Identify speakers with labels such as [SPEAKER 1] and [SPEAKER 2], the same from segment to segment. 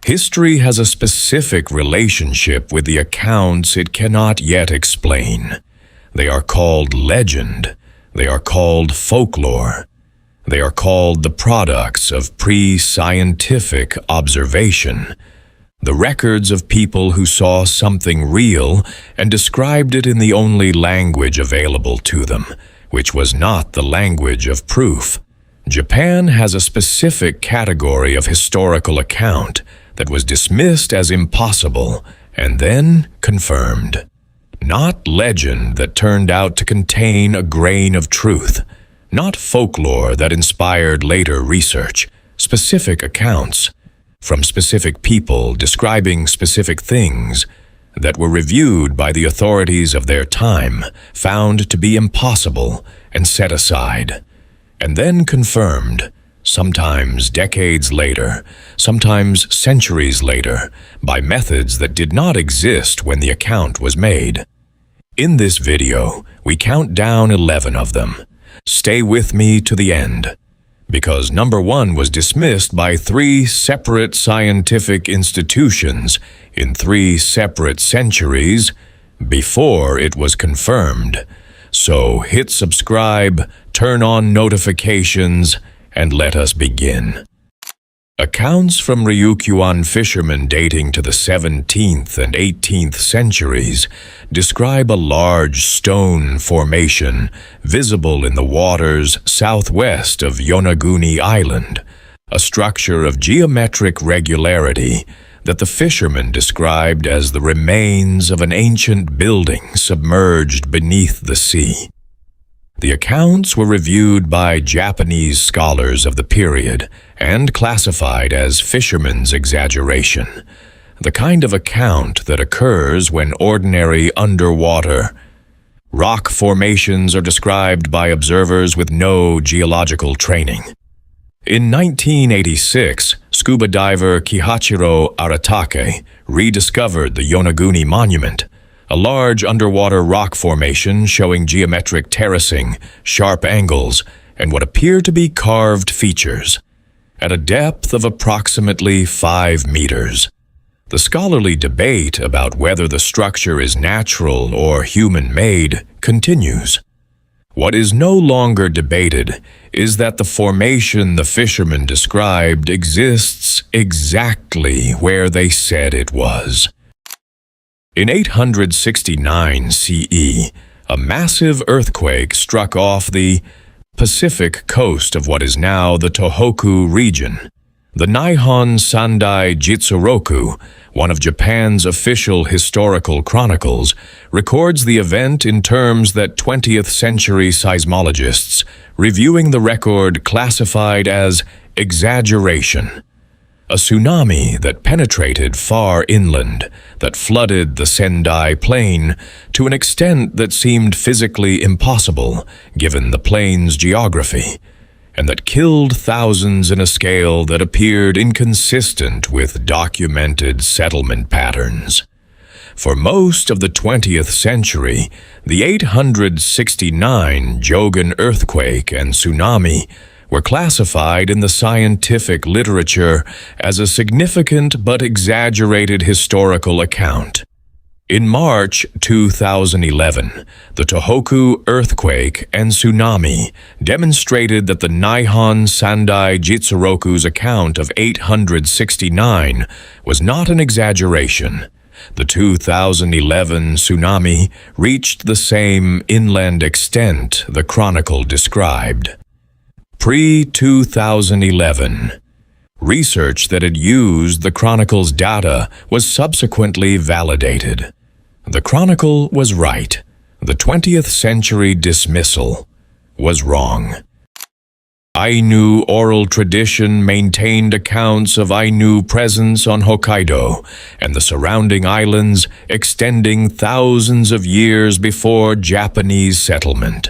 [SPEAKER 1] History has a specific relationship with the accounts it cannot yet explain. They are called legend. They are called folklore. They are called the products of pre-scientific observation. The records of people who saw something real and described it in the only language available to them, which was not the language of proof. Japan has a specific category of historical account that was dismissed as impossible and then confirmed. Not legend that turned out to contain a grain of truth. Not folklore that inspired later research. Specific accounts from specific people describing specific things that were reviewed by the authorities of their time, found to be impossible and set aside, and then confirmed, sometimes decades later, sometimes centuries later, by methods that did not exist when the account was made. In this video, we count down 11 of them. Stay with me to the end, because number 1 was dismissed by 3 separate scientific institutions in 3 separate centuries before it was confirmed. So hit subscribe, turn on notifications, and let us begin. Accounts from Ryukyuan fishermen dating to the 17th and 18th centuries describe a large stone formation visible in the waters southwest of Yonaguni Island, a structure of geometric regularity that the fishermen described as the remains of an ancient building submerged beneath the sea. The accounts were reviewed by Japanese scholars of the period and classified as fisherman's exaggeration, the kind of account that occurs when ordinary underwater rock formations are described by observers with no geological training. In 1986, scuba diver Kihachiro Aratake rediscovered the Yonaguni Monument, a large underwater rock formation showing geometric terracing, sharp angles, and what appear to be carved features, at a depth of approximately 5 meters. The scholarly debate about whether the structure is natural or human-made continues. What is no longer debated is that the formation the fishermen described exists exactly where they said it was. In 869 CE, a massive earthquake struck off the Pacific coast of what is now the Tohoku region. The Nihon Sendai Jitsuroku, one of Japan's official historical chronicles, records the event in terms that 20th century seismologists reviewing the record classified as exaggeration. A tsunami that penetrated far inland, that flooded the Sendai Plain to an extent that seemed physically impossible given the plain's geography, and that killed thousands in a scale that appeared inconsistent with documented settlement patterns. For most of the 20th century, the 869 Jōgan earthquake and tsunami were classified in the scientific literature as a significant but exaggerated historical account. In March 2011, the Tohoku earthquake and tsunami demonstrated that the Nihon Sendai Jitsuroku's account of 869 was not an exaggeration. The 2011 tsunami reached the same inland extent the chronicle described. Pre-2011, research that had used the chronicle's data was subsequently validated. The chronicle was right. The 20th century dismissal was wrong. Ainu oral tradition maintained accounts of Ainu presence on Hokkaido and the surrounding islands extending thousands of years before Japanese settlement.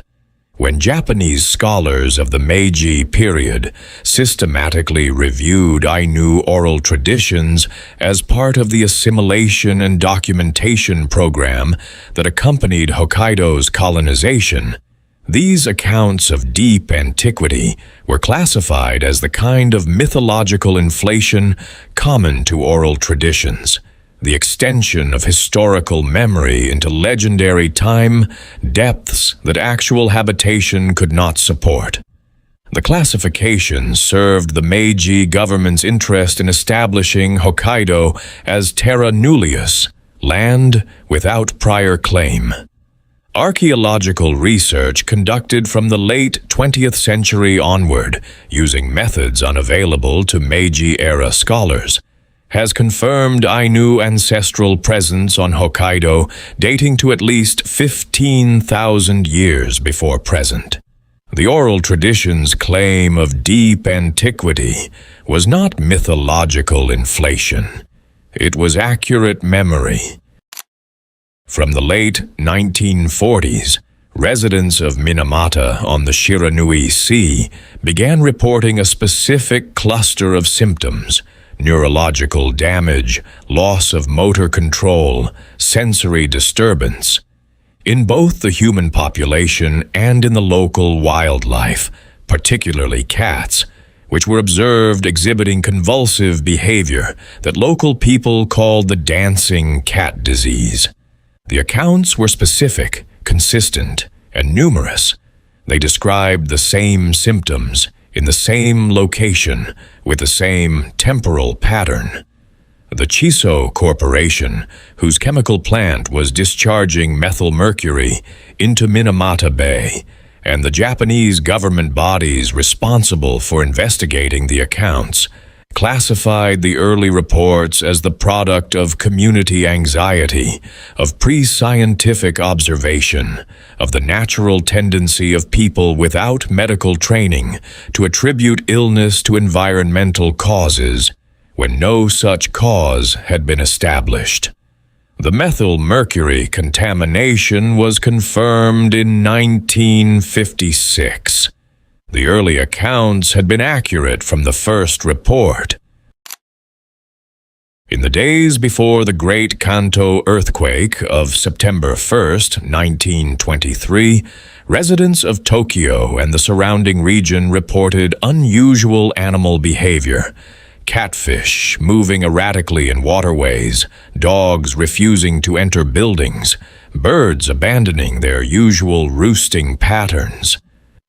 [SPEAKER 1] When Japanese scholars of the Meiji period systematically reviewed Ainu oral traditions as part of the assimilation and documentation program that accompanied Hokkaido's colonization, These accounts of deep antiquity were classified as the kind of mythological inflation common to oral traditions, the extension of historical memory into legendary time depths that actual habitation could not support. The classification served the Meiji government's interest in establishing Hokkaido as terra nullius, land without prior claim. Archaeological research conducted from the late 20th century onward, using methods unavailable to Meiji-era scholars, has confirmed Ainu ancestral presence on Hokkaido dating to at least 15,000 years before present. The oral tradition's claim of deep antiquity was not mythological inflation. It was accurate memory. From the late 1940s, residents of Minamata on the Shiranui Sea began reporting a specific cluster of symptoms: neurological damage, loss of motor control, sensory disturbance. In both the human population and in the local wildlife, particularly cats, which were observed exhibiting convulsive behavior that local people called the dancing cat disease. The accounts were specific, consistent, and numerous. They described the same symptoms in the same location with the same temporal pattern. The Chiso Corporation, whose chemical plant was discharging methylmercury into Minamata Bay, and the Japanese government bodies responsible for investigating the accounts, classified the early reports as the product of community anxiety, of pre-scientific observation, of the natural tendency of people without medical training to attribute illness to environmental causes, when no such cause had been established. The methylmercury contamination was confirmed in 1956. The early accounts had been accurate from the first report. In the days before the Great Kanto earthquake of September 1st, 1923, residents of Tokyo and the surrounding region reported unusual animal behavior: catfish moving erratically in waterways, dogs refusing to enter buildings, birds abandoning their usual roosting patterns.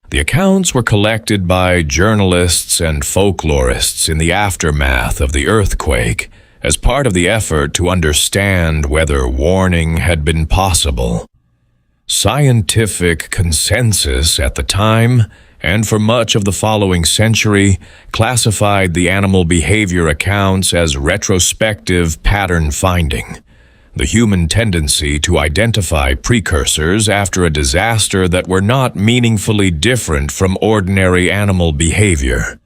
[SPEAKER 1] The accounts were collected by journalists and folklorists in the aftermath of the earthquake as part of the effort to understand whether warning had been possible. Scientific consensus at the time, and for much of the following century, classified the animal behavior accounts as retrospective pattern finding, the human tendency to identify precursors after a disaster that were not meaningfully different from ordinary animal behavior.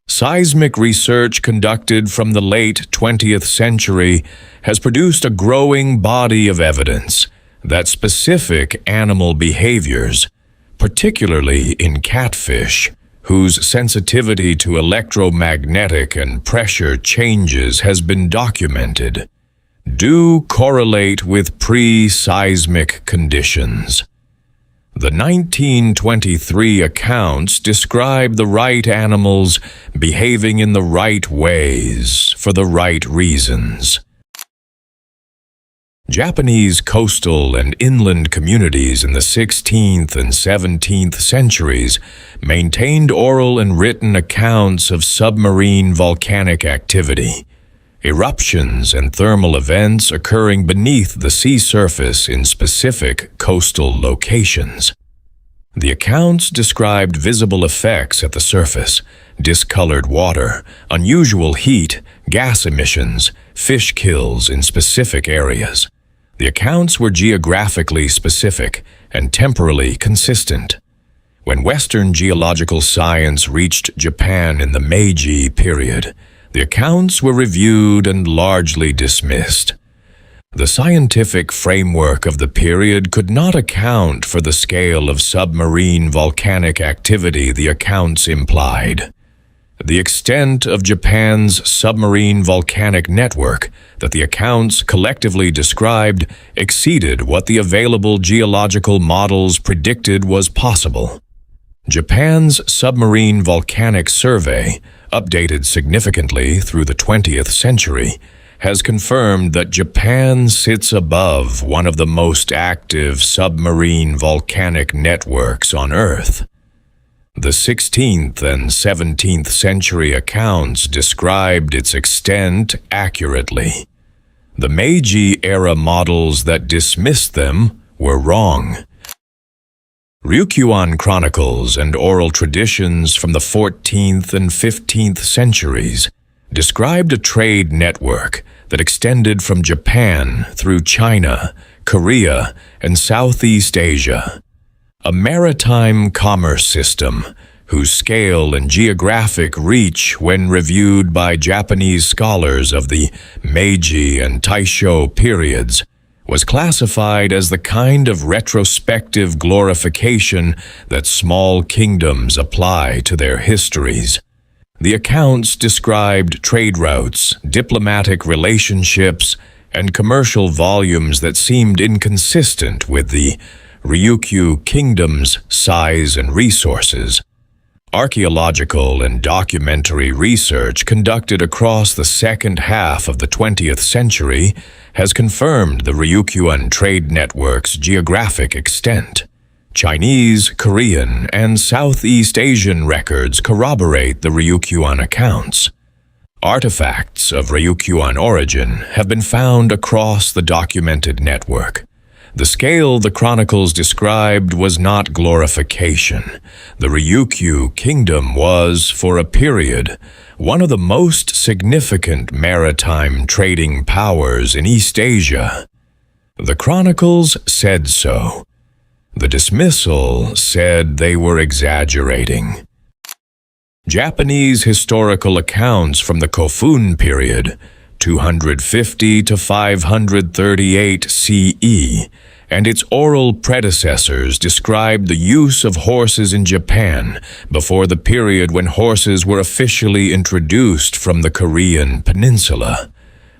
[SPEAKER 1] Seismic research conducted from the late 20th century has produced a growing body of evidence that specific animal behaviors, particularly in catfish, whose sensitivity to electromagnetic and pressure changes has been documented, do correlate with pre-seismic conditions. The 1923 accounts describe the right animals behaving in the right ways for the right reasons. Japanese coastal and inland communities in the 16th and 17th centuries maintained oral and written accounts of submarine volcanic activity, eruptions and thermal events occurring beneath the sea surface in specific coastal locations. The accounts described visible effects at the surface: discolored water, unusual heat, gas emissions, fish kills in specific areas. The accounts were geographically specific and temporally consistent. When Western geological science reached Japan in the Meiji period, the accounts were reviewed and largely dismissed. The scientific framework of the period could not account for the scale of submarine volcanic activity the accounts implied. The extent of Japan's submarine volcanic network that the accounts collectively described exceeded what the available geological models predicted was possible. Japan's submarine volcanic survey, updated significantly through the 20th century, has confirmed that Japan sits above one of the most active submarine volcanic networks on Earth. The 16th and 17th century accounts described its extent accurately. The Meiji-era models that dismissed them were wrong. Ryukyuan chronicles and oral traditions from the 14th and 15th centuries described a trade network that extended from Japan through China, Korea, and Southeast Asia. A maritime commerce system whose scale and geographic reach, when reviewed by Japanese scholars of the Meiji and Taisho periods, was classified as the kind of retrospective glorification that small kingdoms apply to their histories. The accounts described trade routes, diplomatic relationships, and commercial volumes that seemed inconsistent with the Ryukyu kingdom's size and resources. Archaeological and documentary research conducted across the second half of the 20th century has confirmed the Ryukyuan trade network's geographic extent. Chinese, Korean, and Southeast Asian records corroborate the Ryukyuan accounts. Artifacts of Ryukyuan origin have been found across the documented network. The scale the chronicles described was not glorification. The Ryukyu kingdom was, for a period, one of the most significant maritime trading powers in East Asia. The chronicles said so. The dismissal said they were exaggerating. Japanese historical accounts from the Kofun period, 250 to 538 CE, and its oral predecessors described the use of horses in Japan before the period when horses were officially introduced from the Korean peninsula.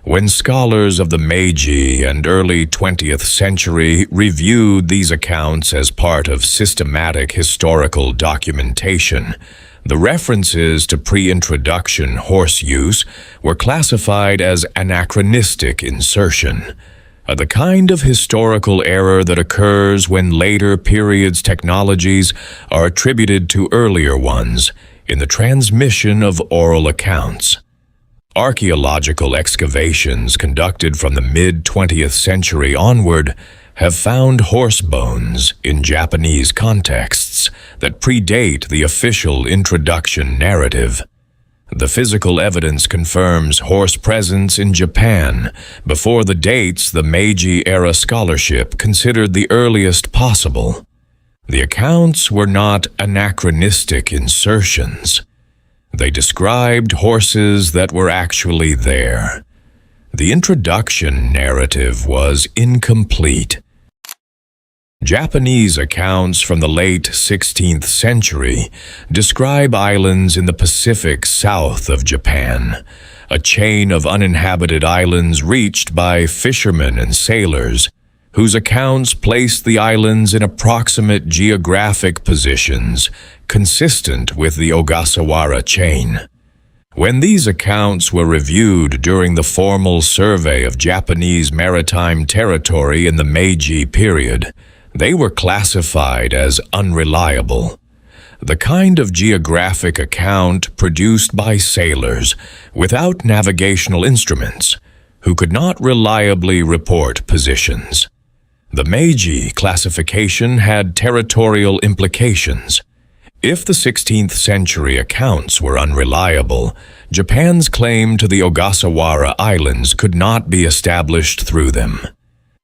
[SPEAKER 1] When scholars of the Meiji and early 20th century reviewed these accounts as part of systematic historical documentation, the references to pre-introduction horse use were classified as anachronistic insertion, the kind of historical error that occurs when later periods' technologies are attributed to earlier ones in the transmission of oral accounts. Archaeological excavations conducted from the mid-20th century onward have found horse bones in Japanese contexts that predate the official introduction narrative. The physical evidence confirms horse presence in Japan before the dates the Meiji-era scholarship considered the earliest possible. The accounts were not anachronistic insertions. They described horses that were actually there. The introduction narrative was incomplete. Japanese accounts from the late 16th century describe islands in the Pacific south of Japan, a chain of uninhabited islands reached by fishermen and sailors, whose accounts placed the islands in approximate geographic positions consistent with the Ogasawara chain. When these accounts were reviewed during the formal survey of Japanese maritime territory in the Meiji period, they were classified as unreliable. The kind of geographic account produced by sailors without navigational instruments, who could not reliably report positions. The Meiji classification had territorial implications. If the 16th century accounts were unreliable, Japan's claim to the Ogasawara Islands could not be established through them.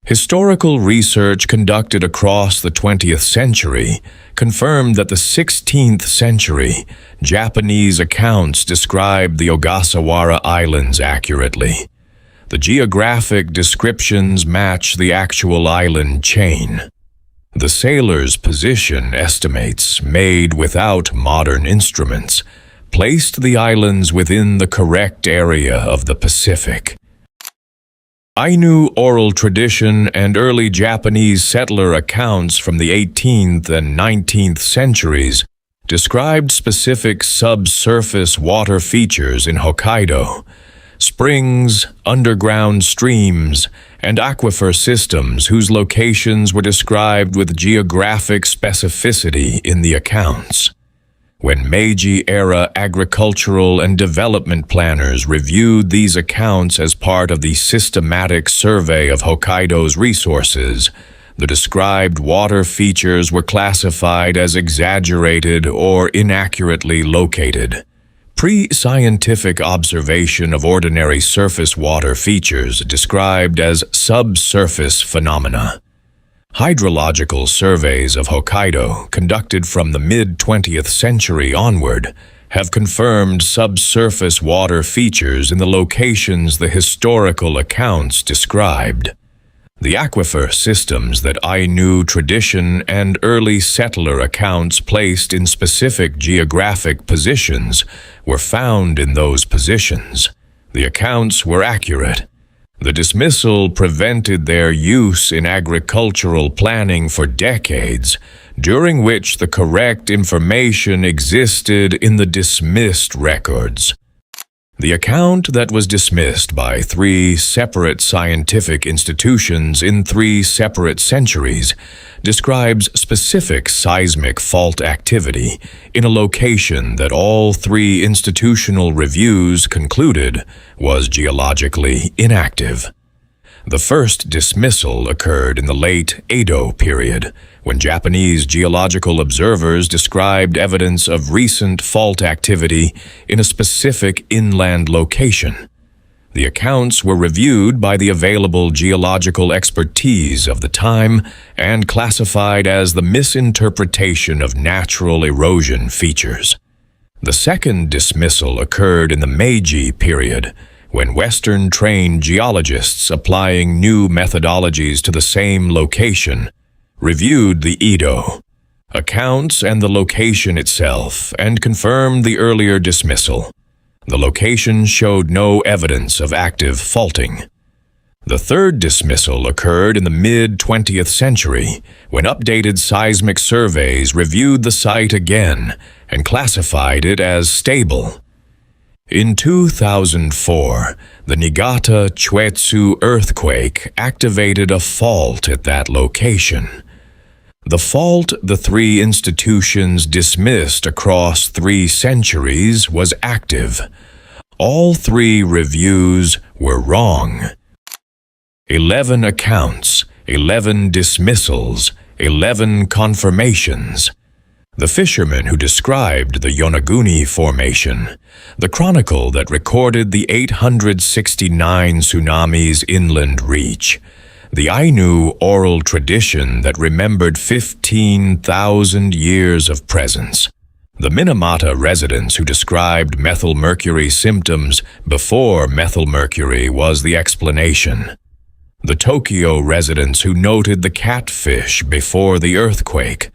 [SPEAKER 1] Historical research conducted across the 20th century confirmed that the 16th century Japanese accounts described the Ogasawara Islands accurately. The geographic descriptions match the actual island chain. The sailor's position estimates, made without modern instruments, placed the islands within the correct area of the Pacific. Ainu oral tradition and early Japanese settler accounts from the 18th and 19th centuries described specific subsurface water features in Hokkaido, springs, underground streams, and aquifer systems whose locations were described with geographic specificity in the accounts. When Meiji-era agricultural and development planners reviewed these accounts as part of the systematic survey of Hokkaido's resources, the described water features were classified as exaggerated or inaccurately located. Pre-scientific observation of ordinary surface water features described as subsurface phenomena. Hydrological surveys of Hokkaido, conducted from the mid-20th century onward, have confirmed subsurface water features in the locations the historical accounts described. The aquifer systems that Ainu tradition and early settler accounts placed in specific geographic positions were found in those positions. The accounts were accurate. The dismissal prevented their use in agricultural planning for decades, during which the correct information existed in the dismissed records. The account that was dismissed by 3 separate scientific institutions in 3 separate centuries describes specific seismic fault activity in a location that all 3 institutional reviews concluded was geologically inactive. The first dismissal occurred in the late Edo period, when Japanese geological observers described evidence of recent fault activity in a specific inland location. The accounts were reviewed by the available geological expertise of the time and classified as the misinterpretation of natural erosion features. The second dismissal occurred in the Meiji period, when Western-trained geologists applying new methodologies to the same location reviewed the Edo accounts and the location itself and confirmed the earlier dismissal. The location showed no evidence of active faulting. The third dismissal occurred in the mid-20th century, when updated seismic surveys reviewed the site again and classified it as stable. In 2004, the Niigata Chuetsu earthquake activated a fault at that location. The fault the 3 institutions dismissed across 3 centuries was active. All 3 reviews were wrong. 11 accounts, 11 dismissals, 11 confirmations. The fisherman who described the Yonaguni formation, the chronicle that recorded the 869 tsunami's inland reach, the Ainu oral tradition that remembered 15,000 years of presence, the Minamata residents who described methylmercury symptoms before methylmercury was the explanation, the Tokyo residents who noted the catfish before the earthquake,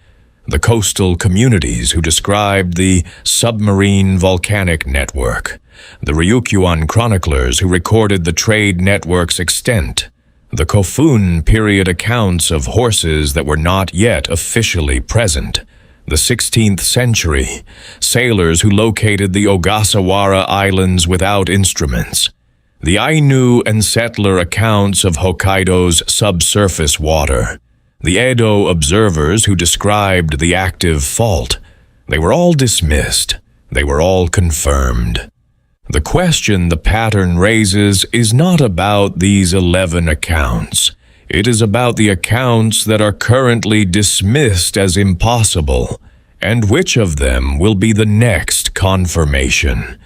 [SPEAKER 1] the coastal communities who described the submarine volcanic network, the Ryukyuan chroniclers who recorded the trade network's extent, the Kofun period accounts of horses that were not yet officially present, the 16th century sailors who located the Ogasawara Islands without instruments, the Ainu and settler accounts of Hokkaido's subsurface water, the Edo observers who described the active fault. They were all dismissed. They were all confirmed. The question the pattern raises is not about these 11 accounts. It is about the accounts that are currently dismissed as impossible, and which of them will be the next confirmation.